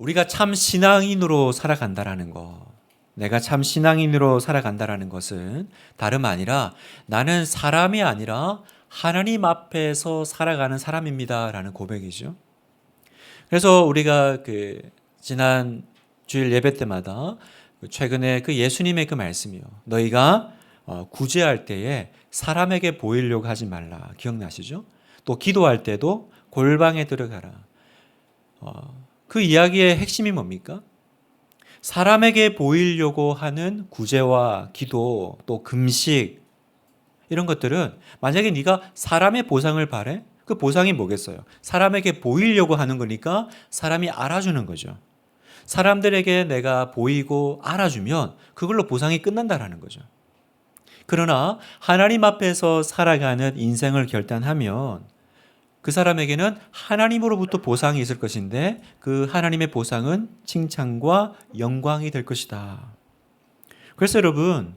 우리가 참 신앙인으로 살아간다라는 거, 내가 참 신앙인으로 살아간다라는 것은 다름 아니라 나는 사람이 아니라 하나님 앞에서 살아가는 사람입니다라는 고백이죠. 그래서 우리가 지난 주일 예배 때마다 최근에 예수님의 말씀이요. 너희가 구제할 때에 사람에게 보이려고 하지 말라. 기억나시죠? 또 기도할 때도 골방에 들어가라. 그 이야기의 핵심이 뭡니까? 사람에게 보이려고 하는 구제와 기도, 또 금식 이런 것들은 만약에 네가 사람의 보상을 바래? 그 보상이 뭐겠어요? 사람에게 보이려고 하는 거니까 사람이 알아주는 거죠. 사람들에게 내가 보이고 알아주면 그걸로 보상이 끝난다라는 거죠. 그러나 하나님 앞에서 살아가는 인생을 결단하면 그 사람에게는 하나님으로부터 보상이 있을 것인데 그 하나님의 보상은 칭찬과 영광이 될 것이다. 그래서 여러분,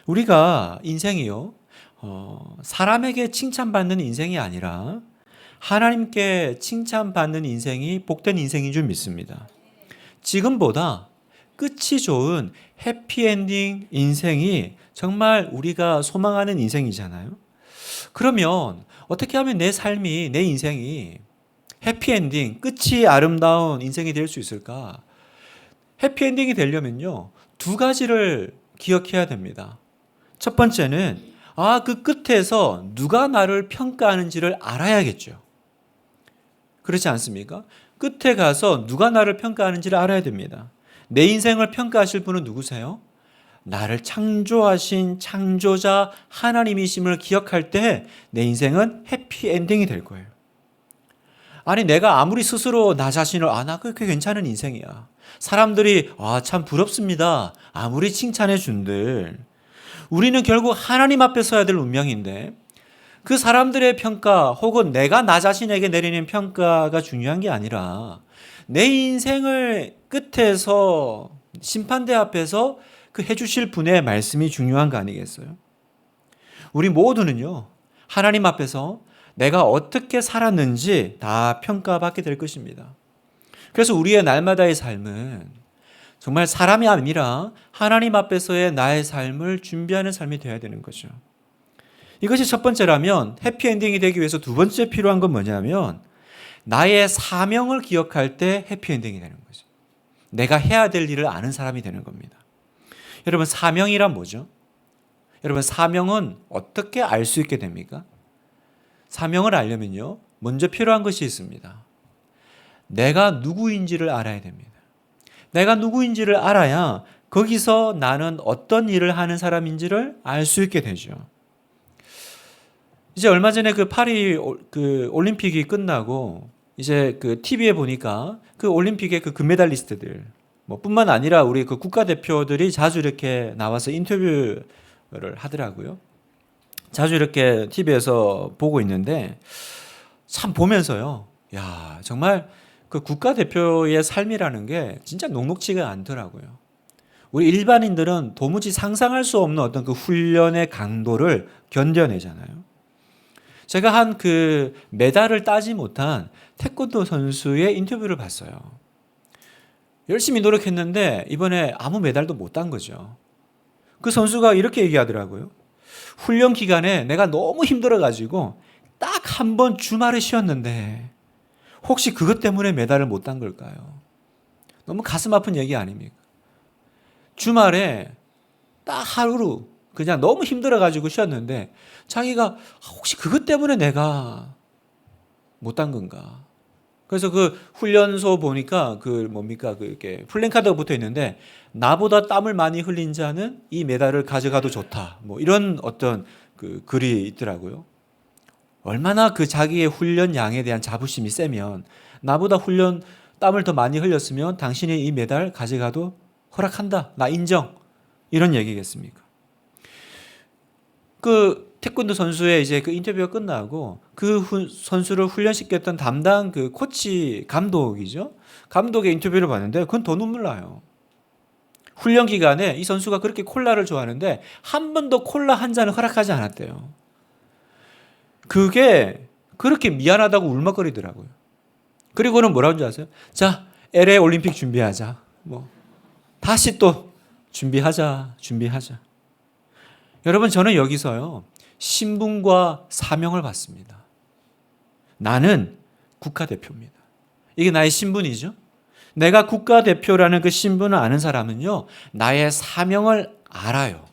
우리가 인생이요, 사람에게 칭찬받는 인생이 아니라 하나님께 칭찬받는 인생이 복된 인생인 줄 믿습니다. 지금보다 끝이 좋은 해피엔딩 인생이 정말 우리가 소망하는 인생이잖아요. 그러면 어떻게 하면 내 삶이, 내 인생이 해피엔딩, 끝이 아름다운 인생이 될 수 있을까? 해피엔딩이 되려면요, 두 가지를 기억해야 됩니다. 첫 번째는 그 끝에서 누가 나를 평가하는지를 알아야겠죠. 그렇지 않습니까? 끝에 가서 누가 나를 평가하는지를 알아야 됩니다. 내 인생을 평가하실 분은 누구세요? 나를 창조하신 창조자 하나님이심을 기억할 때 내 인생은 해피엔딩이 될 거예요. 아니 내가 아무리 스스로 나 자신을 나 그렇게 괜찮은 인생이야. 사람들이 참 부럽습니다. 아무리 칭찬해 준들. 우리는 결국 하나님 앞에 서야 될 운명인데 그 사람들의 평가 혹은 내가 나 자신에게 내리는 평가가 중요한 게 아니라 내 인생을 끝에서 심판대 앞에서 해주실 분의 말씀이 중요한 거 아니겠어요? 우리 모두는요, 하나님 앞에서 내가 어떻게 살았는지 다 평가받게 될 것입니다. 그래서 우리의 날마다의 삶은 정말 사람이 아니라 하나님 앞에서의 나의 삶을 준비하는 삶이 되어야 되는 거죠. 이것이 첫 번째라면 해피엔딩이 되기 위해서 두 번째 필요한 건 뭐냐면 나의 사명을 기억할 때 해피엔딩이 되는 거죠. 내가 해야 될 일을 아는 사람이 되는 겁니다. 여러분, 사명이란 뭐죠? 여러분, 사명은 어떻게 알 수 있게 됩니까? 사명을 알려면요, 먼저 필요한 것이 있습니다. 내가 누구인지를 알아야 됩니다. 내가 누구인지를 알아야 거기서 나는 어떤 일을 하는 사람인지를 알 수 있게 되죠. 이제 얼마 전에 파리 올림픽이 끝나고 이제 TV에 보니까 올림픽의 금메달리스트들 뿐만 아니라 우리 국가대표들이 자주 이렇게 나와서 인터뷰를 하더라고요. 자주 이렇게 TV에서 보고 있는데 참 보면서요. 야, 정말 국가대표의 삶이라는 게 진짜 녹록지가 않더라고요. 우리 일반인들은 도무지 상상할 수 없는 어떤 훈련의 강도를 견뎌내잖아요. 제가 한 메달을 따지 못한 태권도 선수의 인터뷰를 봤어요. 열심히 노력했는데 이번에 아무 메달도 못 딴 거죠. 그 선수가 이렇게 얘기하더라고요. 훈련 기간에 내가 너무 힘들어가지고 딱 한 번 주말에 쉬었는데 혹시 그것 때문에 메달을 못 딴 걸까요? 너무 가슴 아픈 얘기 아닙니까? 주말에 딱 하루 그냥 너무 힘들어가지고 쉬었는데 자기가 혹시 그것 때문에 내가 못 딴 건가? 그래서 훈련소 보니까 이렇게 플랜카드가 붙어 있는데 나보다 땀을 많이 흘린 자는 이 메달을 가져가도 좋다. 이런 어떤 글이 있더라고요. 얼마나 자기의 훈련 양에 대한 자부심이 세면 나보다 땀을 더 많이 흘렸으면 당신이 이 메달 가져가도 허락한다. 나 인정. 이런 얘기겠습니까? 태권도 선수의 이제 인터뷰가 끝나고 선수를 훈련시켰던 담당 코치 감독이죠. 감독의 인터뷰를 봤는데 그건 더 눈물 나요. 훈련 기간에 이 선수가 그렇게 콜라를 좋아하는데 한 번도 콜라 한 잔을 허락하지 않았대요. 그게 그렇게 미안하다고 울먹거리더라고요. 그리고는 뭐라고 하는지 아세요? 자, LA 올림픽 준비하자. 다시 또 준비하자. 여러분, 저는 여기서요, 신분과 사명을 받습니다. 나는 국가대표입니다. 이게 나의 신분이죠. 내가 국가대표라는 그 신분을 아는 사람은요, 나의 사명을 알아요.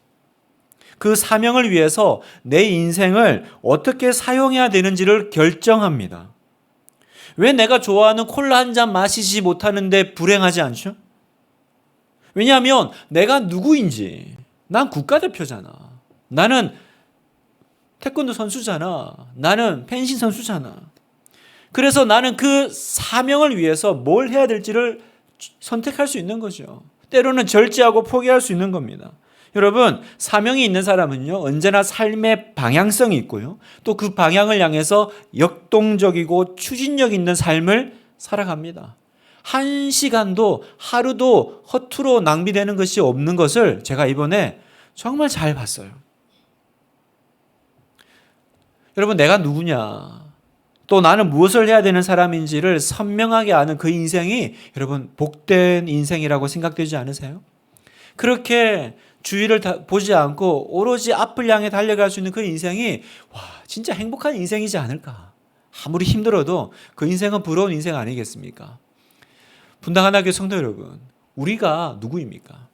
그 사명을 위해서 내 인생을 어떻게 사용해야 되는지를 결정합니다. 왜 내가 좋아하는 콜라 한 잔 마시지 못하는데 불행하지 않죠? 왜냐하면 내가 누구인지, 난 국가대표잖아. 나는 태권도 선수잖아. 나는 펜싱 선수잖아. 그래서 나는 그 사명을 위해서 뭘 해야 될지를 선택할 수 있는 거죠. 때로는 절제하고 포기할 수 있는 겁니다. 여러분, 사명이 있는 사람은요, 언제나 삶의 방향성이 있고요, 또 그 방향을 향해서 역동적이고 추진력 있는 삶을 살아갑니다. 한 시간도 하루도 허투루 낭비되는 것이 없는 것을 제가 이번에 정말 잘 봤어요. 여러분, 내가 누구냐, 또 나는 무엇을 해야 되는 사람인지를 선명하게 아는 그 인생이 여러분 복된 인생이라고 생각되지 않으세요? 그렇게 주위를 보지 않고 오로지 앞을 향해 달려갈 수 있는 그 인생이 진짜 행복한 인생이지 않을까. 아무리 힘들어도 그 인생은 부러운 인생 아니겠습니까? 분당하나교회 성도 여러분, 우리가 누구입니까?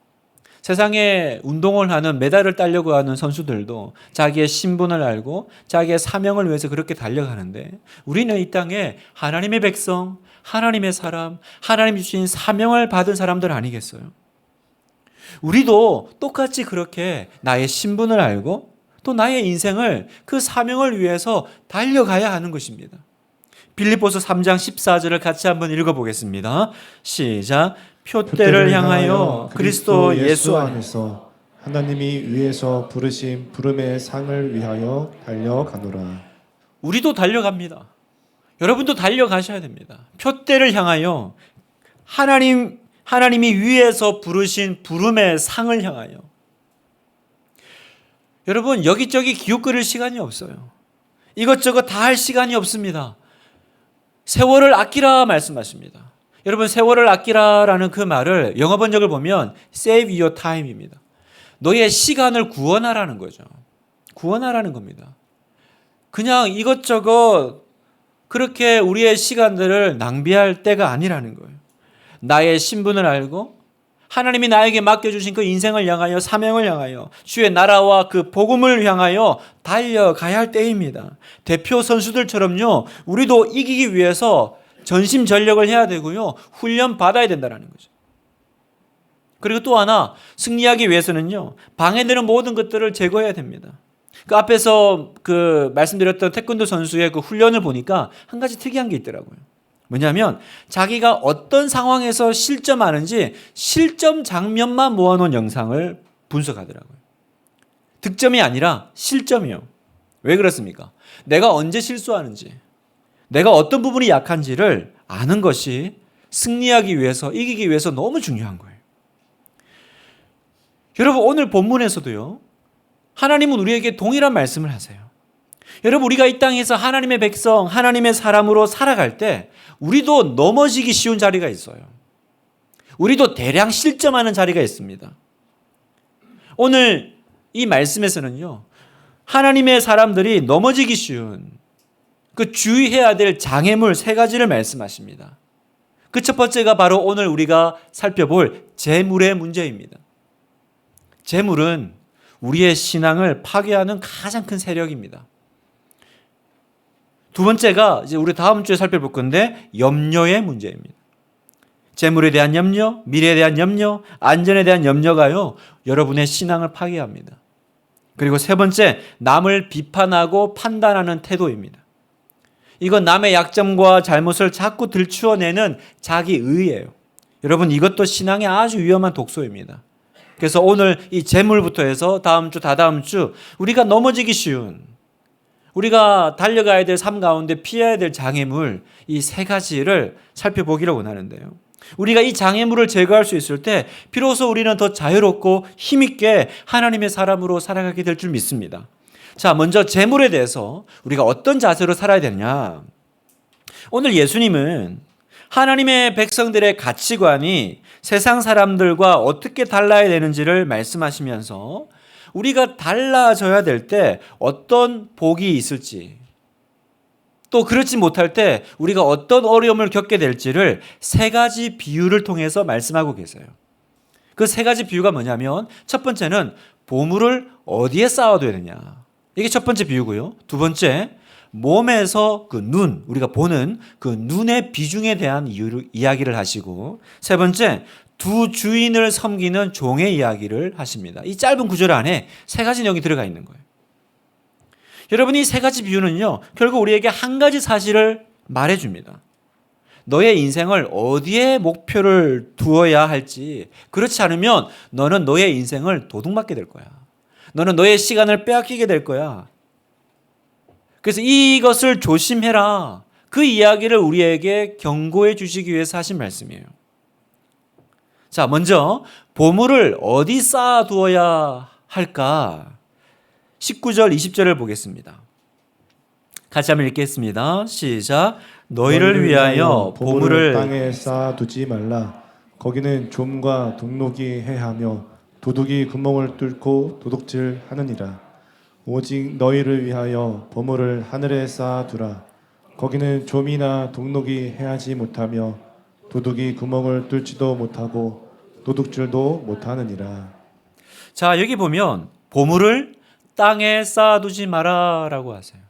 세상에 운동을 하는, 메달을 따려고 하는 선수들도 자기의 신분을 알고 자기의 사명을 위해서 그렇게 달려가는데, 우리는 이 땅에 하나님의 백성, 하나님의 사람, 하나님이 주신 사명을 받은 사람들 아니겠어요? 우리도 똑같이 그렇게 나의 신분을 알고 또 나의 인생을 그 사명을 위해서 달려가야 하는 것입니다. 빌립보서 3장 14절을 같이 한번 읽어보겠습니다. 시작. 표대를 향하여 그리스도 예수 안에서 하나님이 위에서 부르신 부름의 상을 위하여 달려가노라. 우리도 달려갑니다. 여러분도 달려가셔야 됩니다. 표대를 향하여 하나님이 위에서 부르신 부름의 상을 향하여. 여러분, 여기저기 기웃거릴 시간이 없어요. 이것저것 다 할 시간이 없습니다. 세월을 아끼라 말씀하십니다. 여러분, 세월을 아끼라라는 그 말을 영어 번역을 보면 save your time입니다. 너의 시간을 구원하라는 거죠. 구원하라는 겁니다. 그냥 이것저것 그렇게 우리의 시간들을 낭비할 때가 아니라는 거예요. 나의 신분을 알고 하나님이 나에게 맡겨주신 그 인생을 향하여, 사명을 향하여, 주의 나라와 그 복음을 향하여 달려가야 할 때입니다. 대표 선수들처럼요, 우리도 이기기 위해서 전심전력을 해야 되고요, 훈련 받아야 된다는 거죠. 그리고 또 하나, 승리하기 위해서는요, 방해되는 모든 것들을 제거해야 됩니다. 그 앞에서 말씀드렸던 태권도 선수의 그 훈련을 보니까 한 가지 특이한 게 있더라고요. 뭐냐면 자기가 어떤 상황에서 실점하는지 실점 장면만 모아놓은 영상을 분석하더라고요. 득점이 아니라 실점이요. 왜 그렇습니까? 내가 언제 실수하는지, 내가 어떤 부분이 약한지를 아는 것이 승리하기 위해서, 이기기 위해서 너무 중요한 거예요. 여러분, 오늘 본문에서도요, 하나님은 우리에게 동일한 말씀을 하세요. 여러분, 우리가 이 땅에서 하나님의 백성, 하나님의 사람으로 살아갈 때 우리도 넘어지기 쉬운 자리가 있어요. 우리도 대량 실점하는 자리가 있습니다. 오늘 이 말씀에서는요, 하나님의 사람들이 넘어지기 쉬운 그 주의해야 될 장애물 3가지를 말씀하십니다. 그 첫 번째가 바로 오늘 우리가 살펴볼 재물의 문제입니다. 재물은 우리의 신앙을 파괴하는 가장 큰 세력입니다. 두 번째가 이제 우리 다음 주에 살펴볼 건데, 염려의 문제입니다. 재물에 대한 염려, 미래에 대한 염려, 안전에 대한 염려가요, 여러분의 신앙을 파괴합니다. 그리고 세 번째, 남을 비판하고 판단하는 태도입니다. 이건 남의 약점과 잘못을 자꾸 들추어내는 자기의예요. 여러분, 이것도 신앙의 아주 위험한 독소입니다. 그래서 오늘 이 재물부터 해서 다음 주, 다다음 주 우리가 넘어지기 쉬운, 우리가 달려가야 될 삶 가운데 피해야 될 장애물, 이 3가지를 살펴보기를 원하는데요. 우리가 이 장애물을 제거할 수 있을 때 비로소 우리는 더 자유롭고 힘있게 하나님의 사람으로 살아가게 될 줄 믿습니다. 자, 먼저 재물에 대해서 우리가 어떤 자세로 살아야 되느냐. 오늘 예수님은 하나님의 백성들의 가치관이 세상 사람들과 어떻게 달라야 되는지를 말씀하시면서 우리가 달라져야 될 때 어떤 복이 있을지, 또 그렇지 못할 때 우리가 어떤 어려움을 겪게 될지를 세 가지 비유를 통해서 말씀하고 계세요. 그 세 가지 비유가 뭐냐면, 첫 번째는 보물을 어디에 쌓아둬야 되냐, 이게 첫 번째 비유고요. 두 번째, 몸에서 그 눈, 우리가 보는 그 눈의 비중에 대한 이야기를 하시고, 세 번째, 두 주인을 섬기는 종의 이야기를 하십니다. 이 짧은 구절 안에 세 가지 내용이 들어가 있는 거예요. 여러분, 이 세 가지 비유는요, 결국 우리에게 한 가지 사실을 말해줍니다. 너의 인생을 어디에 목표를 두어야 할지, 그렇지 않으면 너는 너의 인생을 도둑맞게 될 거야. 너는 너의 시간을 빼앗기게 될 거야. 그래서 이것을 조심해라. 그 이야기를 우리에게 경고해 주시기 위해서 하신 말씀이에요. 자, 먼저 보물을 어디 쌓아두어야 할까? 19절, 20절을 보겠습니다. 같이 한번 읽겠습니다. 시작. 너희를 위하여 보물을 땅에 쌓아두지 말라. 거기는 좀과 동록이 해하며 도둑이 구멍을 뚫고 도둑질하느니라. 오직 너희를 위하여 보물을 하늘에 쌓아두라. 거기는 좀이나 동록이 해하지 못하며 도둑이 구멍을 뚫지도 못하고 도둑질도 못하느니라. 자, 여기 보면 보물을 땅에 쌓아두지 마라라고 하세요.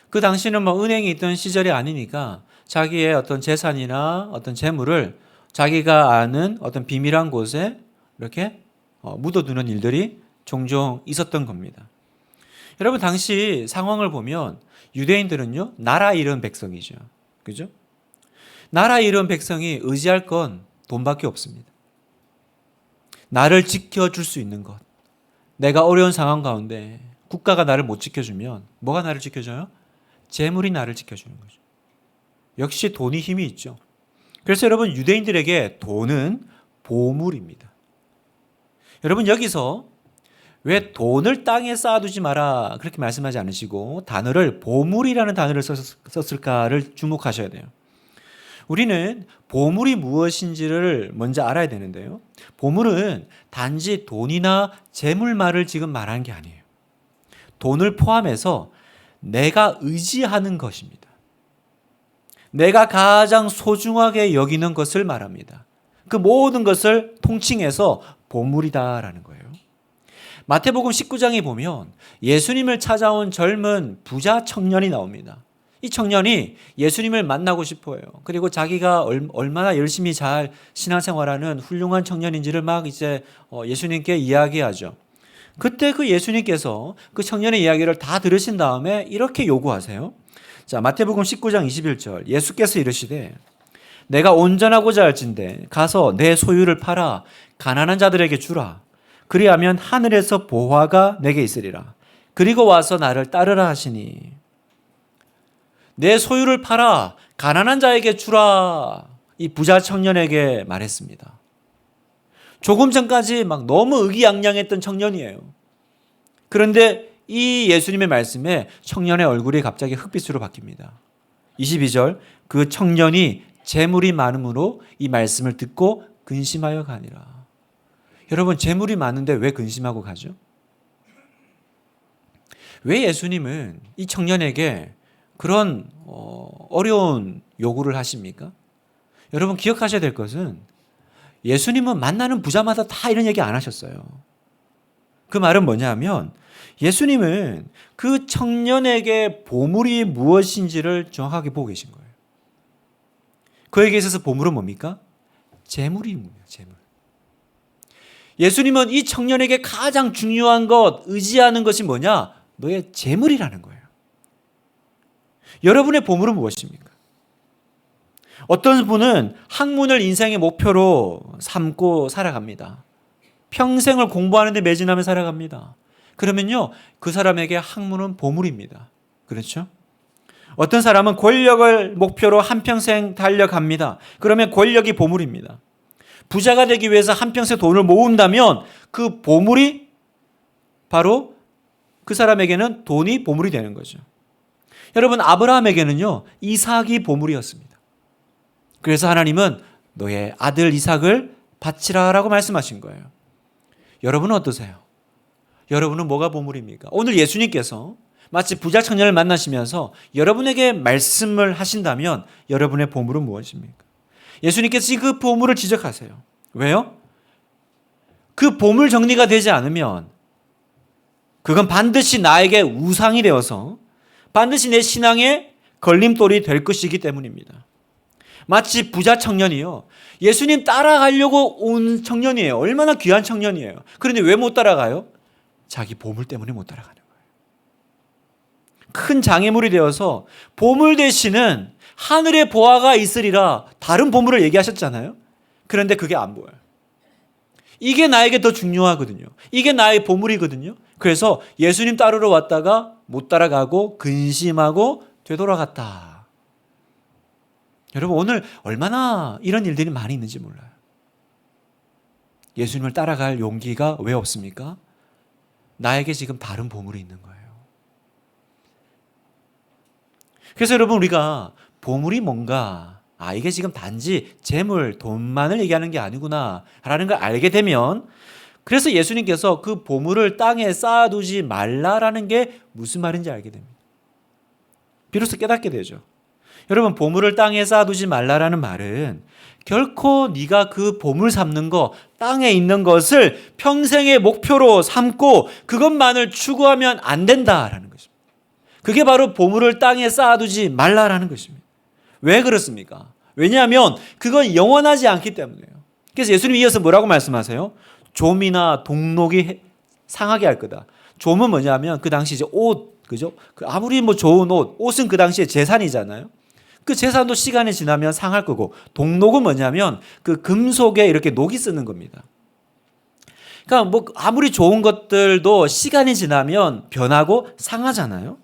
그 당시는 은행이 있던 시절이 아니니까 자기의 어떤 재산이나 어떤 재물을 자기가 아는 어떤 비밀한 곳에 이렇게 묻어두는 일들이 종종 있었던 겁니다. 여러분, 당시 상황을 보면 유대인들은요, 나라 잃은 백성이죠. 그죠? 나라 잃은 백성이 의지할 건 돈밖에 없습니다. 나를 지켜줄 수 있는 것. 내가 어려운 상황 가운데 국가가 나를 못 지켜주면 뭐가 나를 지켜줘요? 재물이 나를 지켜주는 거죠. 역시 돈이 힘이 있죠. 그래서 여러분, 유대인들에게 돈은 보물입니다. 여러분, 여기서 왜 돈을 땅에 쌓아두지 마라 그렇게 말씀하지 않으시고 단어를 보물이라는 단어를 썼을까를 주목하셔야 돼요. 우리는 보물이 무엇인지를 먼저 알아야 되는데요. 보물은 단지 돈이나 재물만을 지금 말하는 게 아니에요. 돈을 포함해서 내가 의지하는 것입니다. 내가 가장 소중하게 여기는 것을 말합니다. 그 모든 것을 통칭해서 보물이다라는 거예요. 마태복음 19장에 보면 예수님을 찾아온 젊은 부자 청년이 나옵니다. 이 청년이 예수님을 만나고 싶어요. 그리고 자기가 얼마나 열심히 잘 신앙생활하는 훌륭한 청년인지를 막 이제 예수님께 이야기하죠. 그때 그 예수님께서 그 청년의 이야기를 다 들으신 다음에 이렇게 요구하세요. 자, 마태복음 19장 21절, 예수께서 이르시되 내가 온전하고자 할진대 가서 내 소유를 팔아 가난한 자들에게 주라. 그리하면 하늘에서 보화가 내게 있으리라. 그리고 와서 나를 따르라 하시니, 내 소유를 팔아 가난한 자에게 주라. 이 부자 청년에게 말했습니다. 조금 전까지 막 너무 의기양양했던 청년이에요. 그런데 이 예수님의 말씀에 청년의 얼굴이 갑자기 흑빛으로 바뀝니다. 22절, 그 청년이 재물이 많음으로 이 말씀을 듣고 근심하여 가니라. 여러분, 재물이 많은데 왜 근심하고 가죠? 왜 예수님은 이 청년에게 그런 어려운 요구를 하십니까? 여러분, 기억하셔야 될 것은 예수님은 만나는 부자마다 다 이런 얘기 안 하셨어요. 그 말은 뭐냐면 예수님은 그 청년에게 보물이 무엇인지를 정확하게 보고 계신 거예요. 그에게 있어서 보물은 뭡니까? 재물입니다. 재물. 예수님은 이 청년에게 가장 중요한 것, 의지하는 것이 뭐냐? 너의 재물이라는 거예요. 여러분의 보물은 무엇입니까? 어떤 분은 학문을 인생의 목표로 삼고 살아갑니다. 평생을 공부하는 데 매진하며 살아갑니다. 그러면요, 그 사람에게 학문은 보물입니다. 그렇죠? 어떤 사람은 권력을 목표로 한평생 달려갑니다. 그러면 권력이 보물입니다. 부자가 되기 위해서 한평생 돈을 모은다면 그 보물이 바로 그 사람에게는 돈이 보물이 되는 거죠. 여러분, 아브라함에게는요, 이삭이 보물이었습니다. 그래서 하나님은 너의 아들 이삭을 바치라라고 말씀하신 거예요. 여러분은 어떠세요? 여러분은 뭐가 보물입니까? 오늘 예수님께서 마치 부자 청년을 만나시면서 여러분에게 말씀을 하신다면 여러분의 보물은 무엇입니까? 예수님께서 그 보물을 지적하세요. 왜요? 그 보물 정리가 되지 않으면 그건 반드시 나에게 우상이 되어서 반드시 내 신앙의 걸림돌이 될 것이기 때문입니다. 마치 부자 청년이요. 예수님 따라가려고 온 청년이에요. 얼마나 귀한 청년이에요. 그런데 왜 못 따라가요? 자기 보물 때문에 못 따라가는 거예요. 큰 장애물이 되어서 보물 대신은 하늘의 보화가 있으리라 다른 보물을 얘기하셨잖아요. 그런데 그게 안 보여요. 이게 나에게 더 중요하거든요. 이게 나의 보물이거든요. 그래서 예수님 따르러 왔다가 못 따라가고 근심하고 되돌아갔다. 여러분 오늘 얼마나 이런 일들이 많이 있는지 몰라요. 예수님을 따라갈 용기가 왜 없습니까? 나에게 지금 다른 보물이 있는 거예요. 그래서 여러분 우리가 보물이 뭔가 이게 지금 단지 재물, 돈만을 얘기하는 게 아니구나 라는 걸 알게 되면 그래서 예수님께서 그 보물을 땅에 쌓아두지 말라라는 게 무슨 말인지 알게 됩니다. 비로소 깨닫게 되죠. 여러분 보물을 땅에 쌓아두지 말라라는 말은 결코 네가 그 보물 삼는 거 땅에 있는 것을 평생의 목표로 삼고 그것만을 추구하면 안 된다라는 것입니다. 그게 바로 보물을 땅에 쌓아두지 말라라는 것입니다. 왜 그렇습니까? 왜냐하면 그건 영원하지 않기 때문이에요. 그래서 예수님이 이어서 뭐라고 말씀하세요? 좀이나 동록이 상하게 할 거다. 좀은 뭐냐면 그 당시 이제 옷, 그죠? 아무리 뭐 좋은 옷은 그 당시에 재산이잖아요. 그 재산도 시간이 지나면 상할 거고, 동록은 뭐냐면 그 금속에 이렇게 녹이 쓰는 겁니다. 그러니까 뭐 아무리 좋은 것들도 시간이 지나면 변하고 상하잖아요.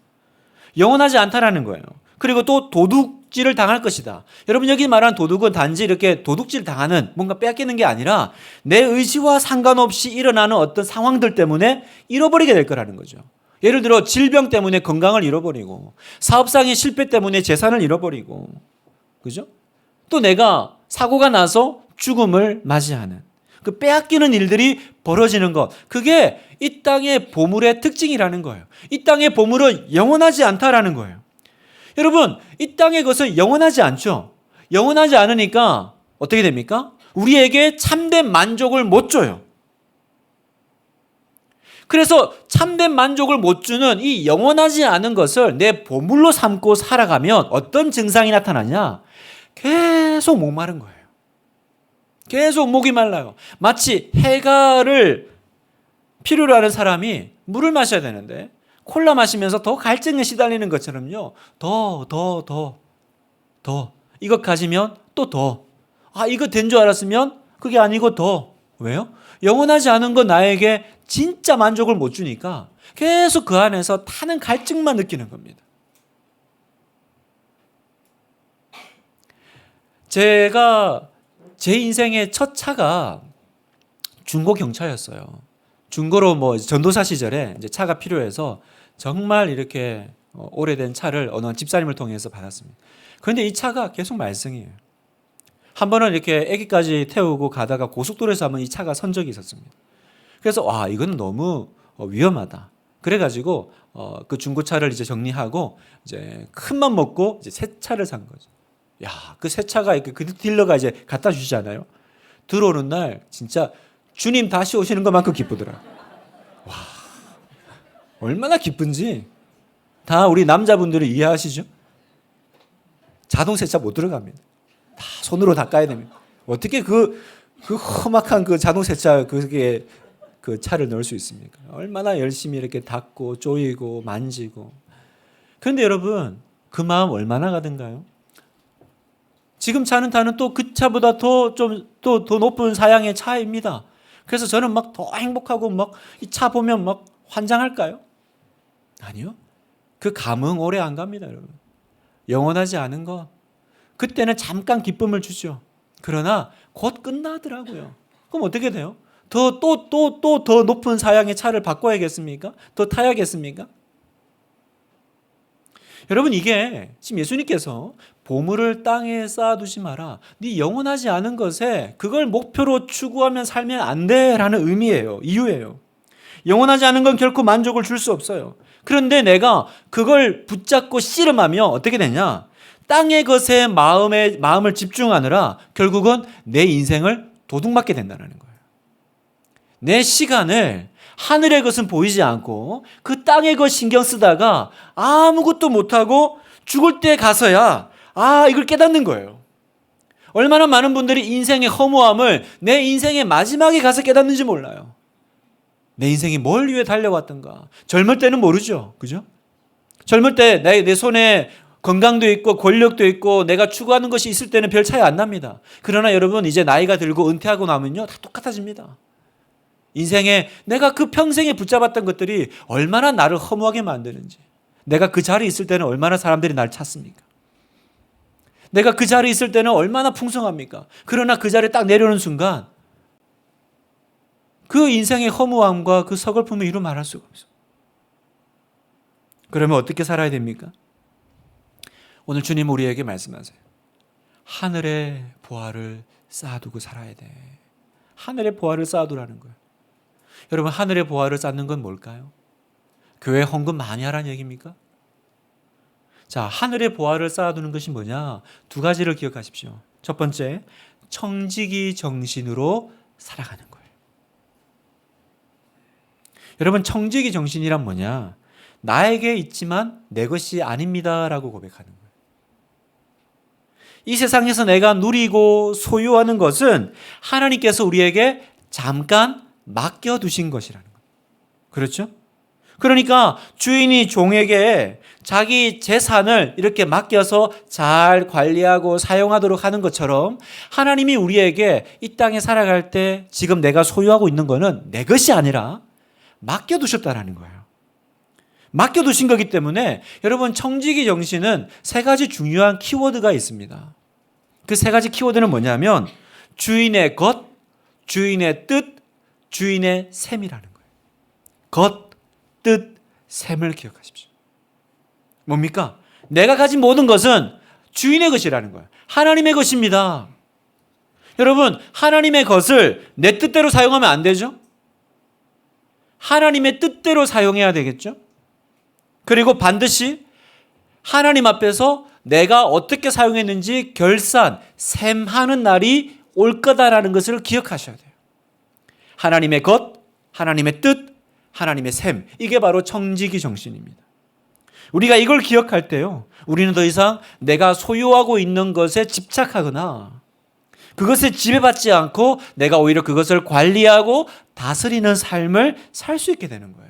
영원하지 않다라는 거예요. 그리고 또 도둑질을 당할 것이다. 여러분 여기 말한 도둑은 단지 이렇게 도둑질 당하는 뭔가 빼앗기는 게 아니라 내 의지와 상관없이 일어나는 어떤 상황들 때문에 잃어버리게 될 거라는 거죠. 예를 들어 질병 때문에 건강을 잃어버리고 사업상의 실패 때문에 재산을 잃어버리고 그죠? 또 내가 사고가 나서 죽음을 맞이하는 그 빼앗기는 일들이 벌어지는 것, 그게 이 땅의 보물의 특징이라는 거예요. 이 땅의 보물은 영원하지 않다라는 거예요. 여러분 이 땅의 것은 영원하지 않죠. 영원하지 않으니까 어떻게 됩니까? 우리에게 참된 만족을 못 줘요. 그래서 참된 만족을 못 주는 이 영원하지 않은 것을 내 보물로 삼고 살아가면 어떤 증상이 나타나냐? 계속 목마른 거예요. 계속 목이 말라요. 마치 해가를 필요로 하는 사람이 물을 마셔야 되는데 콜라 마시면서 더 갈증에 시달리는 것처럼요. 더. 이것 가지면 또 더. 이거 된 줄 알았으면 그게 아니고 더. 왜요? 영원하지 않은 건 나에게 진짜 만족을 못 주니까 계속 그 안에서 타는 갈증만 느끼는 겁니다. 제가 제 인생의 첫 차가 중고 경차였어요. 중고로 뭐 전도사 시절에 이제 차가 필요해서 정말 이렇게 오래된 차를 어느 집사님을 통해서 받았습니다. 그런데 이 차가 계속 말썽이에요. 한 번은 이렇게 아기까지 태우고 가다가 고속도로에서 한번 이 차가 선 적이 있었습니다. 그래서 이거는 너무 위험하다. 그래가지고 그 중고차를 이제 정리하고 이제 큰 맘 먹고 이제 새 차를 산 거죠. 그 새 차가 이렇게 그 딜러가 이제 갖다 주시잖아요. 들어오는 날 진짜 주님 다시 오시는 것만큼 기쁘더라. 와, 얼마나 기쁜지 다 우리 남자분들이 이해하시죠? 자동 세차 못 들어갑니다. 다 손으로 닦아야 됩니다. 어떻게 그 험악한 그 자동 세차 그게 그 차를 넣을 수 있습니까? 얼마나 열심히 이렇게 닦고 조이고 만지고. 그런데 여러분 그 마음 얼마나 가든가요? 지금 차는 타는 또 그 차보다 더 높은 사양의 차입니다. 그래서 저는 막 더 행복하고 막 이 차 보면 막 환장할까요? 아니요. 그 감흥 오래 안 갑니다, 여러분. 영원하지 않은 거. 그때는 잠깐 기쁨을 주죠. 그러나 곧 끝나더라고요. 그럼 어떻게 돼요? 더 높은 사양의 차를 바꿔야겠습니까? 더 타야겠습니까? 여러분 이게 지금 예수님께서 보물을 땅에 쌓아두지 마라. 네 영원하지 않은 것에 그걸 목표로 추구하면 살면 안 돼라는 의미예요. 이유예요. 영원하지 않은 건 결코 만족을 줄 수 없어요. 그런데 내가 그걸 붙잡고 씨름하며 어떻게 되냐? 땅의 것에 마음을 집중하느라 결국은 내 인생을 도둑맞게 된다는 거예요. 내 시간을 하늘의 것은 보이지 않고 그 땅의 것 신경 쓰다가 아무것도 못하고 죽을 때 가서야 이걸 깨닫는 거예요. 얼마나 많은 분들이 인생의 허무함을 내 인생의 마지막에 가서 깨닫는지 몰라요. 내 인생이 뭘 위해 달려왔던가. 젊을 때는 모르죠. 그죠? 젊을 때 내 손에 건강도 있고 권력도 있고 내가 추구하는 것이 있을 때는 별 차이 안 납니다. 그러나 여러분 이제 나이가 들고 은퇴하고 나면요 다 똑같아집니다. 인생에 내가 그 평생에 붙잡았던 것들이 얼마나 나를 허무하게 만드는지, 내가 그 자리에 있을 때는 얼마나 사람들이 날 찾습니까? 내가 그 자리에 있을 때는 얼마나 풍성합니까? 그러나 그 자리에 딱 내려오는 순간 그 인생의 허무함과 그 서글픔을 이루 말할 수가 없어요. 그러면 어떻게 살아야 됩니까? 오늘 주님 우리에게 말씀하세요. 하늘의 보화를 쌓아두고 살아야 돼. 하늘의 보화를 쌓아두라는 거예요. 여러분 하늘의 보화를 쌓는 건 뭘까요? 교회 헌금 많이 하라는 얘기입니까? 자, 하늘의 보화를 쌓아두는 것이 뭐냐? 두 가지를 기억하십시오. 첫 번째, 청지기 정신으로 살아가는 거예요. 여러분 청지기 정신이란 뭐냐? 나에게 있지만 내 것이 아닙니다라고 고백하는 거예요. 이 세상에서 내가 누리고 소유하는 것은 하나님께서 우리에게 잠깐 맡겨두신 것이라는 거예요. 그렇죠? 그러니까 주인이 종에게 자기 재산을 이렇게 맡겨서 잘 관리하고 사용하도록 하는 것처럼 하나님이 우리에게 이 땅에 살아갈 때 지금 내가 소유하고 있는 거는 내 것이 아니라 맡겨두셨다라는 거예요. 맡겨두신 거기 때문에 여러분 청지기 정신은 세 가지 중요한 키워드가 있습니다. 그 세 가지 키워드는 뭐냐면 주인의 것, 주인의 뜻, 주인의 셈이라는 거예요. 것, 뜻, 셈을 기억하십시오. 뭡니까? 내가 가진 모든 것은 주인의 것이라는 거예요. 하나님의 것입니다. 여러분 하나님의 것을 내 뜻대로 사용하면 안 되죠? 하나님의 뜻대로 사용해야 되겠죠? 그리고 반드시 하나님 앞에서 내가 어떻게 사용했는지 결산, 셈하는 날이 올 거다라는 것을 기억하셔야 돼요. 하나님의 것, 하나님의 뜻, 하나님의 셈. 이게 바로 청지기 정신입니다. 우리가 이걸 기억할 때요, 우리는 더 이상 내가 소유하고 있는 것에 집착하거나 그것에 지배받지 않고 내가 오히려 그것을 관리하고 다스리는 삶을 살 수 있게 되는 거예요.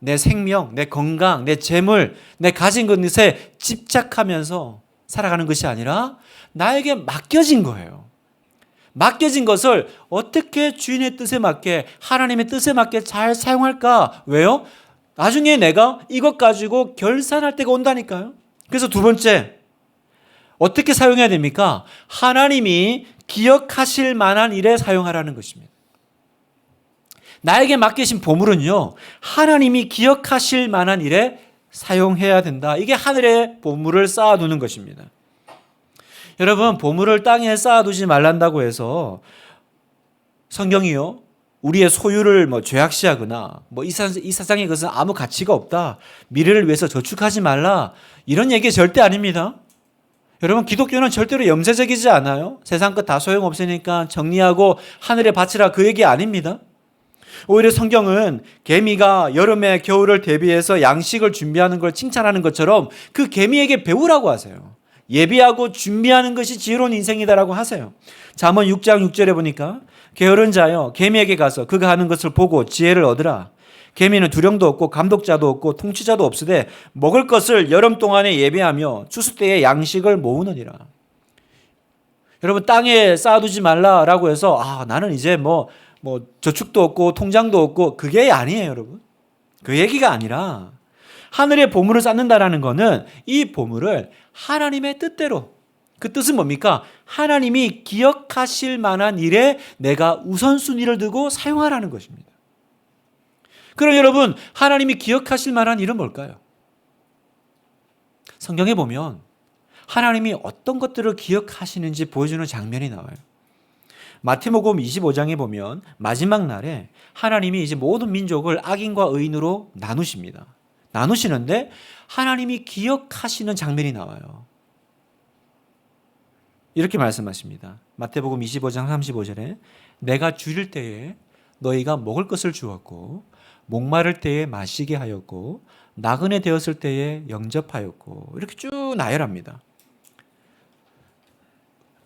내 생명, 내 건강, 내 재물, 내 가진 것에 집착하면서 살아가는 것이 아니라 나에게 맡겨진 거예요. 맡겨진 것을 어떻게 주인의 뜻에 맞게, 하나님의 뜻에 맞게 잘 사용할까? 왜요? 나중에 내가 이것 가지고 결산할 때가 온다니까요. 그래서 두 번째, 어떻게 사용해야 됩니까? 하나님이 기억하실 만한 일에 사용하라는 것입니다. 나에게 맡기신 보물은요, 하나님이 기억하실 만한 일에 사용해야 된다. 이게 하늘의 보물을 쌓아두는 것입니다. 여러분, 보물을 땅에 쌓아두지 말란다고 해서 성경이요, 우리의 소유를 죄악시하거나 이 세상의 것은 아무 가치가 없다, 미래를 위해서 저축하지 말라, 이런 얘기 절대 아닙니다. 여러분, 기독교는 절대로 염세적이지 않아요. 세상 것 다 소용없으니까 정리하고 하늘에 바치라, 그 얘기 아닙니다. 오히려 성경은 개미가 여름에 겨울을 대비해서 양식을 준비하는 걸 칭찬하는 것처럼 그 개미에게 배우라고 하세요. 예비하고 준비하는 것이 지혜로운 인생이다라고 하세요. 잠언 6장 6절에 보니까 게으른 자여 개미에게 가서 그가 하는 것을 보고 지혜를 얻으라. 개미는 두령도 없고 감독자도 없고 통치자도 없으되 먹을 것을 여름 동안에 예비하며 추수 때에 양식을 모으느니라. 여러분, 땅에 쌓아두지 말라라고 해서 나는 이제 저축도 없고 통장도 없고, 그게 아니에요, 여러분. 그 얘기가 아니라 하늘의 보물을 쌓는다라는 거는 이 보물을 하나님의 뜻대로, 그 뜻은 뭡니까? 하나님이 기억하실 만한 일에 내가 우선순위를 두고 사용하라는 것입니다. 그럼 여러분, 하나님이 기억하실 만한 일은 뭘까요? 성경에 보면 하나님이 어떤 것들을 기억하시는지 보여주는 장면이 나와요. 마태복음 25장에 보면 마지막 날에 하나님이 이제 모든 민족을 악인과 의인으로 나누십니다. 나누시는데 하나님이 기억하시는 장면이 나와요. 이렇게 말씀하십니다. 마태복음 25장 35절에 내가 줄일 때에 너희가 먹을 것을 주었고 목마를 때에 마시게 하였고 나그네 되었을 때에 영접하였고 이렇게 쭉 나열합니다.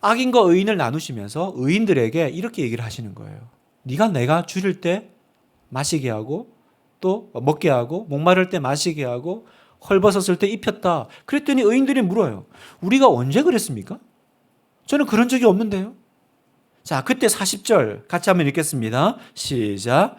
악인과 의인을 나누시면서 의인들에게 이렇게 얘기를 하시는 거예요. 네가 내가 줄일 때 마시게 하고 또 먹게 하고 목마를 때 마시게 하고 헐벗었을 때 입혔다. 그랬더니 의인들이 물어요. 우리가 언제 그랬습니까? 저는 그런 적이 없는데요. 자, 그때 40절 같이 한번 읽겠습니다. 시작.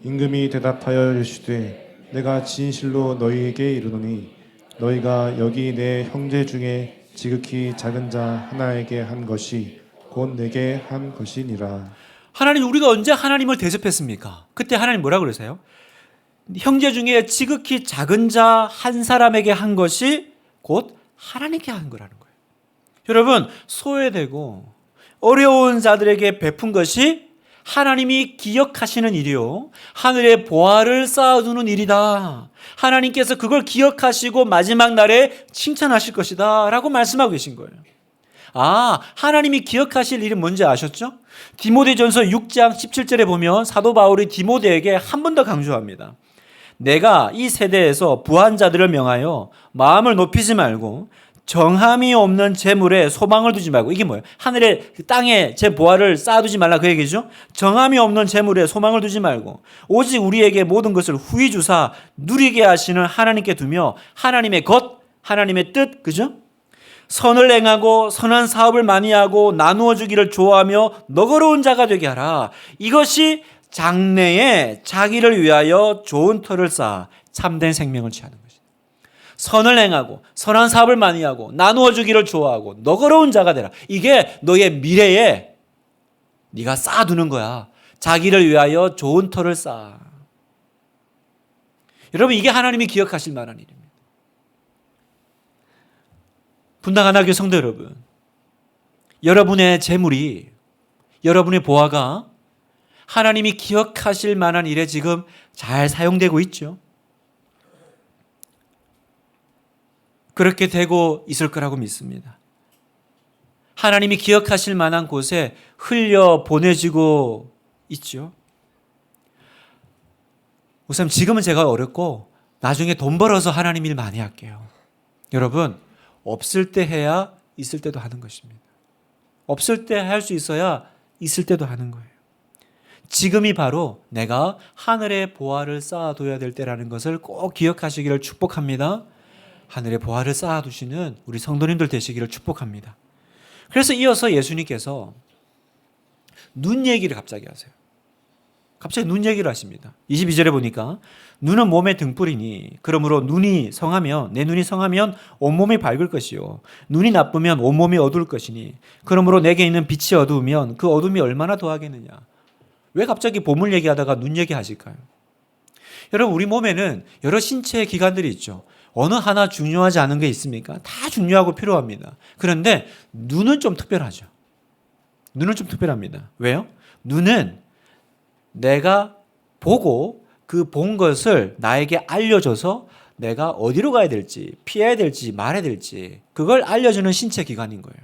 임금이 대답하여 이르시되 내가 진실로 너희에게 이르노니 너희가 여기 내 형제 중에 지극히 작은 자 하나에게 한 것이 곧 내게 한 것이니라. 하나님, 우리가 언제 하나님을 대접했습니까? 그때 하나님 뭐라고 그러세요? 형제 중에 지극히 작은 자 한 사람에게 한 것이 곧 하나님께 한 거라는 거예요. 여러분, 소외되고 어려운 자들에게 베푼 것이 하나님이 기억하시는 일이요, 하늘의 보화를 쌓아두는 일이다. 하나님께서 그걸 기억하시고 마지막 날에 칭찬하실 것이다 라고 말씀하고 계신 거예요. 아, 하나님이 기억하실 일은 뭔지 아셨죠? 디모데전서 6장 17절에 보면 사도 바울이 디모데에게 한 번 더 강조합니다. 내가 이 세대에서 부한 자들을 명하여 마음을 높이지 말고 정함이 없는 재물에 소망을 두지 말고, 이게 뭐예요? 하늘에 땅에 제 보화를 쌓아두지 말라 그 얘기죠. 정함이 없는 재물에 소망을 두지 말고 오직 우리에게 모든 것을 후히 주사 누리게 하시는 하나님께 두며 하나님의 것, 하나님의 뜻, 그죠? 선을 행하고 선한 사업을 많이 하고 나누어 주기를 좋아하며 너그러운 자가 되게 하라. 이것이 장래에 자기를 위하여 좋은 터를 쌓아 참된 생명을 취하는 것이다. 선을 행하고 선한 사업을 많이 하고 나누어 주기를 좋아하고 너그러운 자가 되라. 이게 너의 미래에 네가 쌓아두는 거야. 자기를 위하여 좋은 터를 쌓아. 여러분, 이게 하나님이 기억하실 만한 일입니다. 분당 하나교회 성도 여러분, 여러분의 재물이, 여러분의 보화가 하나님이 기억하실 만한 일에 지금 잘 사용되고 있죠. 그렇게 되고 있을 거라고 믿습니다. 하나님이 기억하실 만한 곳에 흘려 보내지고 있죠. 우선 지금은 제가 어렵고 나중에 돈 벌어서 하나님 일 많이 할게요. 여러분, 없을 때 해야 있을 때도 하는 것입니다. 없을 때 할 수 있어야 있을 때도 하는 거예요. 지금이 바로 내가 하늘의 보화를 쌓아둬야 될 때라는 것을 꼭 기억하시기를 축복합니다. 하늘의 보화를 쌓아두시는 우리 성도님들 되시기를 축복합니다. 그래서 이어서 예수님께서 눈 얘기를 갑자기 하세요. 갑자기 눈 얘기를 하십니다. 22절에 보니까 눈은 몸의 등불이니 그러므로 눈이 성하면, 내 눈이 성하면 온몸이 밝을 것이요 눈이 나쁘면 온몸이 어두울 것이니 그러므로 내게 있는 빛이 어두우면 그 어둠이 얼마나 더하겠느냐. 왜 갑자기 보물 얘기하다가 눈 얘기하실까요? 여러분, 우리 몸에는 여러 신체의 기관들이 있죠. 어느 하나 중요하지 않은 게 있습니까? 다 중요하고 필요합니다. 그런데 눈은 좀 특별하죠. 눈은 좀 특별합니다. 왜요? 눈은 내가 보고 그 본 것을 나에게 알려줘서 내가 어디로 가야 될지, 피해야 될지, 말해야 될지 그걸 알려주는 신체 기관인 거예요.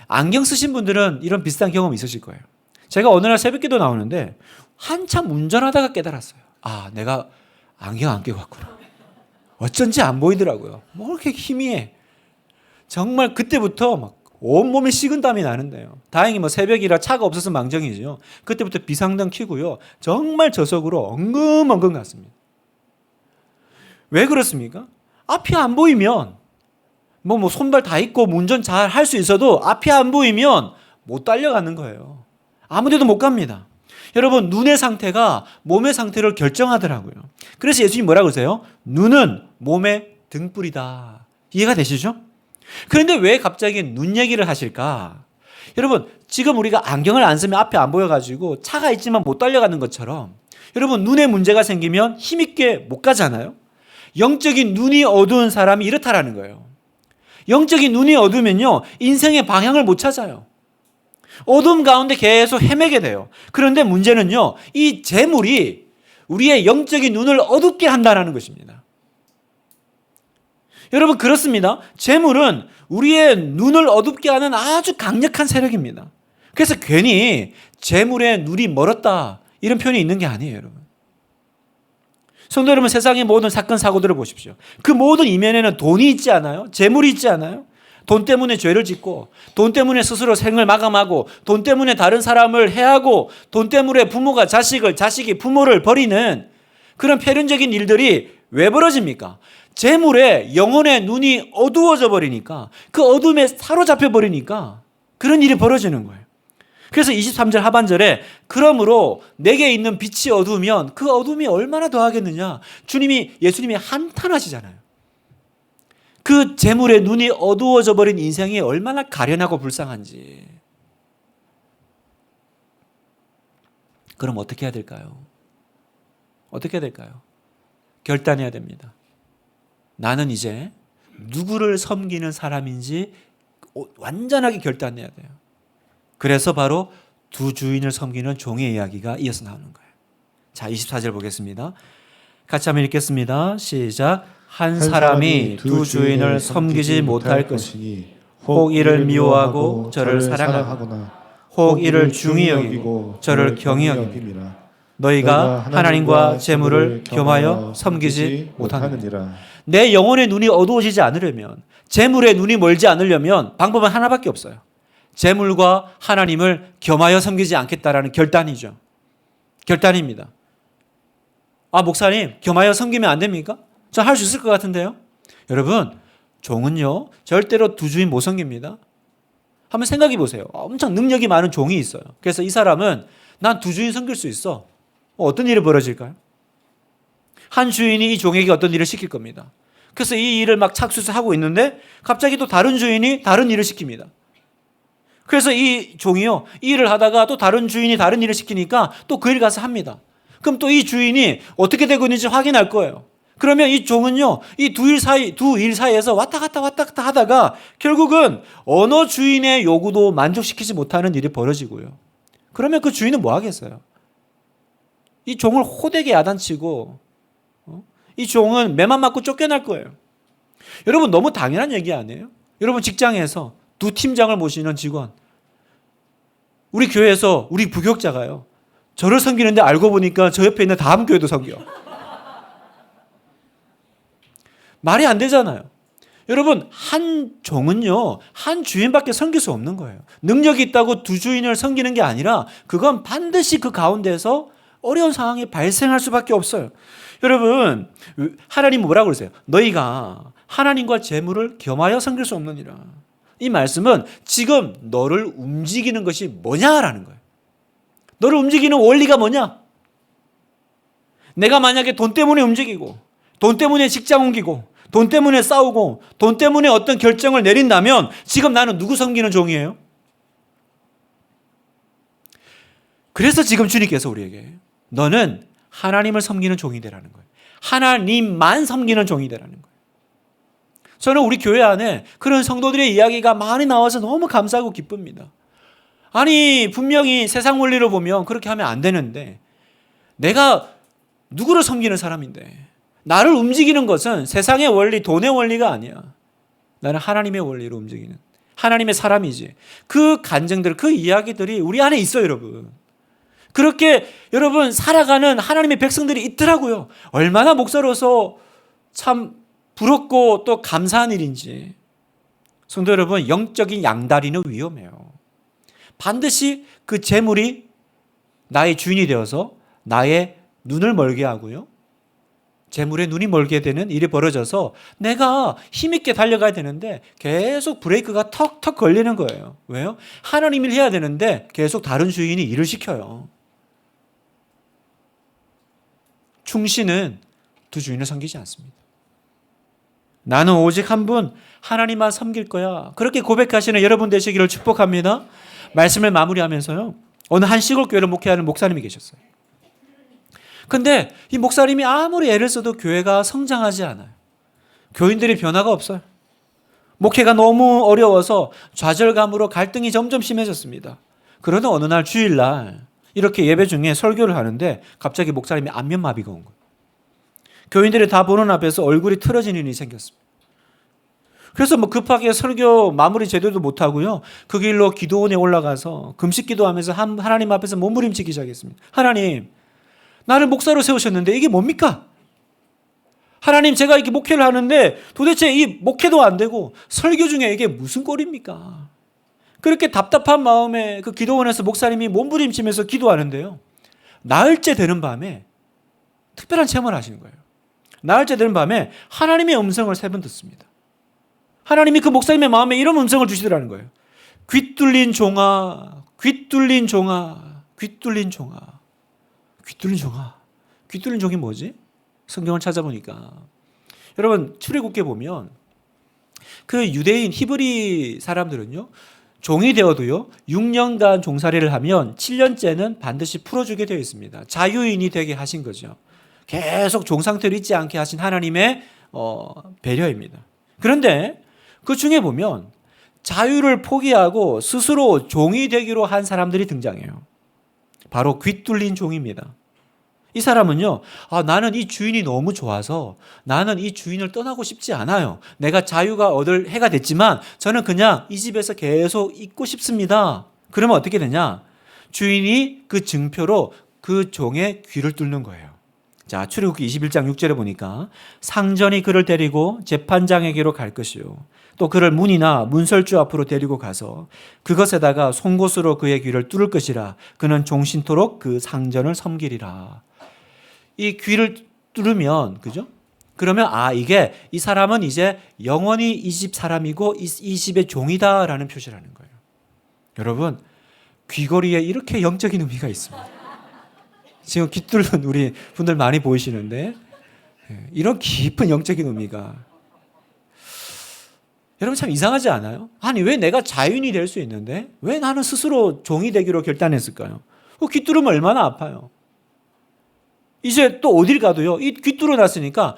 안경 쓰신 분들은 이런 비슷한 경험 있으실 거예요. 제가 어느 날 새벽기도 나오는데 한참 운전하다가 깨달았어요. 아, 내가 안경 안 끼고 왔구나. 어쩐지 안 보이더라고요. 뭐 이렇게 희미해. 정말 그때부터 막 온몸에 식은땀이 나는데요. 다행히 뭐 새벽이라 차가 없어서 망정이죠. 그때부터 비상등 켜고요. 정말 저속으로 엉금엉금 갔습니다. 왜 그렇습니까? 앞이 안 보이면 뭐 손발 다 있고 운전 잘 할 수 있어도 앞이 안 보이면 못 달려가는 거예요. 아무데도 못 갑니다. 여러분, 눈의 상태가 몸의 상태를 결정하더라고요. 그래서 예수님이 뭐라고 그러세요? 눈은 몸의 등불이다. 이해가 되시죠? 그런데 왜 갑자기 눈 얘기를 하실까? 여러분, 지금 우리가 안경을 안 쓰면 앞에 안 보여가지고 차가 있지만 못 달려가는 것처럼 여러분, 눈에 문제가 생기면 힘있게 못 가잖아요. 영적인 눈이 어두운 사람이 이렇다라는 거예요. 영적인 눈이 어두우면요, 인생의 방향을 못 찾아요. 어둠 가운데 계속 헤매게 돼요. 그런데 문제는요, 이 재물이 우리의 영적인 눈을 어둡게 한다는 것입니다. 여러분, 그렇습니다. 재물은 우리의 눈을 어둡게 하는 아주 강력한 세력입니다. 그래서 괜히 재물의 눈이 멀었다 이런 표현이 있는 게 아니에요, 여러분. 성도 여러분, 세상의 모든 사건 사고들을 보십시오. 그 모든 이면에는 돈이 있지 않아요? 재물이 있지 않아요? 돈 때문에 죄를 짓고, 돈 때문에 스스로 생을 마감하고, 돈 때문에 다른 사람을 해하고, 돈 때문에 부모가 자식을, 자식이 부모를 버리는 그런 폐륜적인 일들이 왜 벌어집니까? 재물에 영혼의 눈이 어두워져 버리니까, 그 어둠에 사로잡혀 버리니까 그런 일이 벌어지는 거예요. 그래서 23절 하반절에 그러므로 내게 있는 빛이 어두우면 그 어둠이 얼마나 더하겠느냐. 예수님이 한탄하시잖아요. 그 재물의 눈이 어두워져 버린 인생이 얼마나 가련하고 불쌍한지. 그럼 어떻게 해야 될까요? 어떻게 해야 될까요? 결단해야 됩니다. 나는 이제 누구를 섬기는 사람인지 완전하게 결단해야 돼요. 그래서 바로 두 주인을 섬기는 종의 이야기가 이어서 나오는 거예요. 자, 24절 보겠습니다. 같이 한번 읽겠습니다. 시작. 한 사람이 두 주인을 섬기지 못할 것이니 혹 이를 미워하고 저를 사랑하거나 혹 이를 중히 여기고 저를 경히 여김이라. 너희가 하나님과 재물을 겸하여 섬기지 못하느니라. 내 영혼의 눈이 어두워지지 않으려면, 재물의 눈이 멀지 않으려면 방법은 하나밖에 없어요. 재물과 하나님을 겸하여 섬기지 않겠다라는 결단이죠. 결단입니다. 아, 목사님, 겸하여 섬기면 안 됩니까? 저 할 수 있을 것 같은데요. 여러분, 종은요 절대로 두 주인 못 섬깁니다. 한번 생각해 보세요. 엄청 능력이 많은 종이 있어요. 그래서 이 사람은 난 두 주인 섬길 수 있어. 어떤 일이 벌어질까요? 한 주인이 이 종에게 어떤 일을 시킬 겁니다. 그래서 이 일을 막 착수해서 하고 있는데 갑자기 또 다른 주인이 다른 일을 시킵니다. 그래서 이 종이요, 이 일을 하다가 또 다른 주인이 다른 일을 시키니까 또 그 일 가서 합니다. 그럼 또 이 주인이 어떻게 되고 있는지 확인할 거예요. 그러면 이 종은요, 이 두 일 사이에서 왔다 갔다 하다가 결국은 어느 주인의 요구도 만족시키지 못하는 일이 벌어지고요. 그러면 그 주인은 뭐 하겠어요? 이 종을 호되게 야단치고, 이 종은 매만 맞고 쫓겨날 거예요. 여러분, 너무 당연한 얘기 아니에요? 여러분, 직장에서 두 팀장을 모시는 직원, 우리 교회에서 우리 부교육자가요, 저를 섬기는데 알고 보니까 저 옆에 있는 다음 교회도 섬겨. 말이 안 되잖아요. 여러분, 한 종은요, 한 주인밖에 섬길 수 없는 거예요. 능력이 있다고 두 주인을 섬기는 게 아니라 그건 반드시 그 가운데서 어려운 상황이 발생할 수밖에 없어요. 여러분, 하나님 뭐라고 그러세요? 너희가 하나님과 재물을 겸하여 섬길 수 없느니라. 이 말씀은 지금 너를 움직이는 것이 뭐냐라는 거예요. 너를 움직이는 원리가 뭐냐? 내가 만약에 돈 때문에 움직이고, 돈 때문에 직장 옮기고, 돈 때문에 싸우고, 돈 때문에 어떤 결정을 내린다면 지금 나는 누구 섬기는 종이에요? 그래서 지금 주님께서 우리에게 너는 하나님을 섬기는 종이 되라는 거예요. 하나님만 섬기는 종이 되라는 거예요. 저는 우리 교회 안에 그런 성도들의 이야기가 많이 나와서 너무 감사하고 기쁩니다. 아니, 분명히 세상 원리로 보면 그렇게 하면 안 되는데, 내가 누구를 섬기는 사람인데, 나를 움직이는 것은 세상의 원리, 돈의 원리가 아니야. 나는 하나님의 원리로 움직이는 하나님의 사람이지. 그 간증들, 그 이야기들이 우리 안에 있어요, 여러분. 그렇게 여러분 살아가는 하나님의 백성들이 있더라고요. 얼마나 목사로서 참 부럽고 또 감사한 일인지. 성도 여러분, 영적인 양다리는 위험해요. 반드시 그 재물이 나의 주인이 되어서 나의 눈을 멀게 하고요, 재물의 눈이 멀게 되는 일이 벌어져서 내가 힘있게 달려가야 되는데 계속 브레이크가 턱턱 걸리는 거예요. 왜요? 하나님 일 해야 되는데 계속 다른 주인이 일을 시켜요. 충신은 두 주인을 섬기지 않습니다. 나는 오직 한 분 하나님만 섬길 거야. 그렇게 고백하시는 여러분 되시기를 축복합니다. 말씀을 마무리하면서요, 어느 한 시골 교회를 목회하는 목사님이 계셨어요. 근데 이 목사님이 아무리 애를 써도 교회가 성장하지 않아요. 교인들이 변화가 없어요. 목회가 너무 어려워서 좌절감으로 갈등이 점점 심해졌습니다. 그러던 어느 날 주일날 이렇게 예배 중에 설교를 하는데 갑자기 목사님이 안면마비가 온 거예요. 교인들이 다 보는 앞에서 얼굴이 틀어지는 일이 생겼습니다. 그래서 뭐 급하게 설교 마무리 제대로 못하고요. 그 길로 기도원에 올라가서 금식 기도하면서 하나님 앞에서 몸부림치기 시작했습니다. 하나님, 나를 목사로 세우셨는데 이게 뭡니까? 하나님, 제가 이렇게 목회를 하는데 도대체 이 목회도 안 되고 설교 중에 이게 무슨 꼴입니까? 그렇게 답답한 마음에 그 기도원에서 목사님이 몸부림치면서 기도하는데요. 나흘째 되는 밤에 특별한 체험을 하시는 거예요. 나흘째 되는 밤에 하나님의 음성을 3번 듣습니다. 하나님이 그 목사님의 마음에 이런 음성을 주시더라는 거예요. 귀 뚫린 종아, 귀 뚫린 종아, 귀 뚫린 종아. 귀 뚫린 종아. 귀 뚫린 종이 뭐지? 성경을 찾아보니까. 여러분, 출애굽기에 보면 그 유대인 히브리 사람들은요, 종이 되어도요 6년간 종살이를 하면 7년째는 반드시 풀어주게 되어 있습니다. 자유인이 되게 하신 거죠. 계속 종 상태로 있지 않게 하신 하나님의 배려입니다. 그런데 그 중에 보면 자유를 포기하고 스스로 종이 되기로 한 사람들이 등장해요. 바로 귀 뚫린 종입니다. 이 사람은요, 나는 이 주인이 너무 좋아서 나는 이 주인을 떠나고 싶지 않아요. 내가 자유가 얻을 해가 됐지만 저는 그냥 이 집에서 계속 있고 싶습니다. 그러면 어떻게 되냐? 주인이 그 증표로 그 종의 귀를 뚫는 거예요. 자, 출애굽기 21장 6절에 보니까 상전이 그를 데리고 재판장에게로 갈 것이요. 또 그를 문이나 문설주 앞으로 데리고 가서 그것에다가 송곳으로 그의 귀를 뚫을 것이라. 그는 종신토록 그 상전을 섬기리라. 이 귀를 뚫으면, 그죠? 그러면 이게 이 사람은 이제 영원히 이 집 사람이고 이 집의 종이다라는 표시를 하는 거예요. 여러분, 귀걸이에 이렇게 영적인 의미가 있습니다. 지금 귀 뚫는 우리 분들 많이 보이시는데 이런 깊은 영적인 의미가, 여러분 참 이상하지 않아요? 아니, 왜 내가 자유인이 될 수 있는데 왜 나는 스스로 종이 되기로 결단했을까요? 귀 뚫으면 얼마나 아파요. 이제 또 어딜 가도요, 이 귀 뚫어놨으니까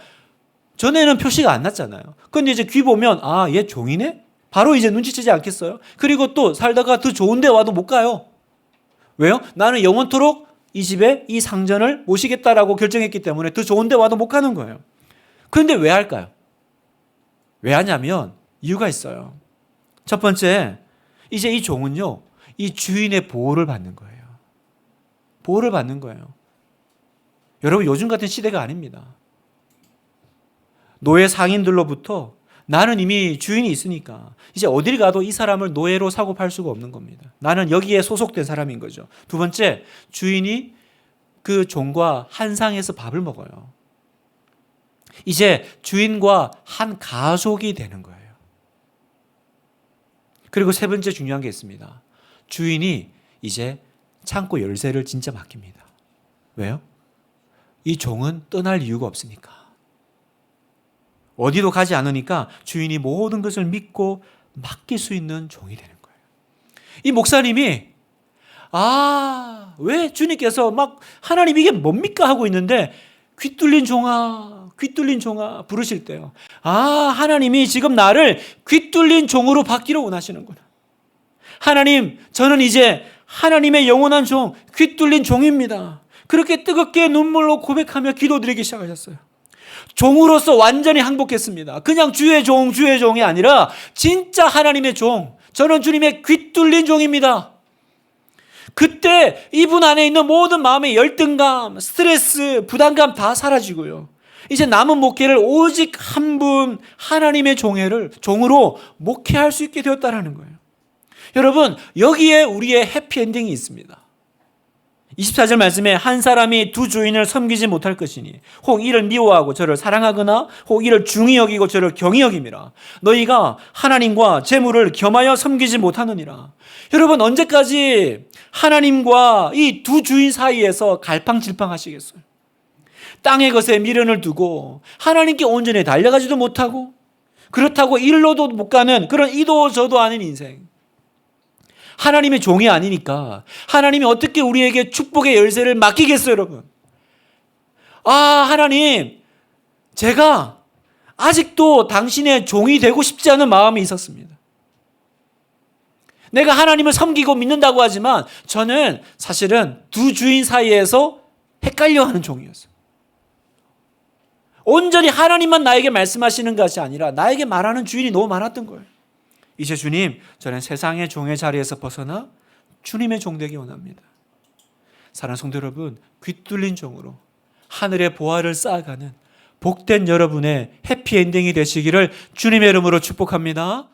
전에는 표시가 안 났잖아요. 근데 이제 귀 보면 얘 종이네? 바로 이제 눈치채지 않겠어요? 그리고 또 살다가 더 좋은 데 와도 못 가요. 왜요? 나는 영원토록 이 집에 이 상전을 모시겠다라고 결정했기 때문에 더 좋은 데 와도 못 가는 거예요. 그런데 왜 할까요? 왜 하냐면 이유가 있어요. 첫 번째, 이제 이 종은요, 이 주인의 보호를 받는 거예요. 보호를 받는 거예요. 여러분, 요즘 같은 시대가 아닙니다. 노예 상인들로부터 나는 이미 주인이 있으니까 이제 어딜 가도 이 사람을 노예로 사고 팔 수가 없는 겁니다. 나는 여기에 소속된 사람인 거죠. 두 번째, 주인이 그 종과 한 상에서 밥을 먹어요. 이제 주인과 한 가족이 되는 거예요. 그리고 세 번째 중요한 게 있습니다. 주인이 이제 창고 열쇠를 진짜 맡깁니다. 왜요? 이 종은 떠날 이유가 없으니까. 어디도 가지 않으니까 주인이 모든 것을 믿고 맡길 수 있는 종이 되는 거예요. 이 목사님이 왜 주님께서 막 하나님 이게 뭡니까 하고 있는데 귀 뚫린 종아, 귀 뚫린 종아 부르실 때요. 하나님이 지금 나를 귀 뚫린 종으로 받기를 원하시는구나. 하나님, 저는 이제 하나님의 영원한 종, 귀 뚫린 종입니다. 그렇게 뜨겁게 눈물로 고백하며 기도드리기 시작하셨어요. 종으로서 완전히 항복했습니다. 그냥 주의 종이 아니라 진짜 하나님의 종. 저는 주님의 귀 뚫린 종입니다. 그때 이분 안에 있는 모든 마음의 열등감, 스트레스, 부담감 다 사라지고요. 이제 남은 목회를 오직 한 분 하나님의 종으로 목회할 수 있게 되었다는 거예요. 여러분, 여기에 우리의 해피엔딩이 있습니다. 24절 말씀에 한 사람이 두 주인을 섬기지 못할 것이니 혹 이를 미워하고 저를 사랑하거나 혹 이를 중히 여기고 저를 경히 여김이라. 너희가 하나님과 재물을 겸하여 섬기지 못하느니라. 여러분, 언제까지 하나님과 이 두 주인 사이에서 갈팡질팡 하시겠어요? 땅의 것에 미련을 두고 하나님께 온전히 달려가지도 못하고 그렇다고 일로도 못 가는 그런 이도 저도 아닌 인생. 하나님의 종이 아니니까 하나님이 어떻게 우리에게 축복의 열쇠를 맡기겠어요, 여러분? 하나님, 제가 아직도 당신의 종이 되고 싶지 않은 마음이 있었습니다. 내가 하나님을 섬기고 믿는다고 하지만 저는 사실은 두 주인 사이에서 헷갈려하는 종이었어요. 온전히 하나님만 나에게 말씀하시는 것이 아니라 나에게 말하는 주인이 너무 많았던 거예요. 이제 주님, 저는 세상의 종의 자리에서 벗어나 주님의 종 되기 원합니다. 사랑하는 성도 여러분, 귀 뚫린 종으로 하늘의 보화를 쌓아가는 복된 여러분의 해피엔딩이 되시기를 주님의 이름으로 축복합니다.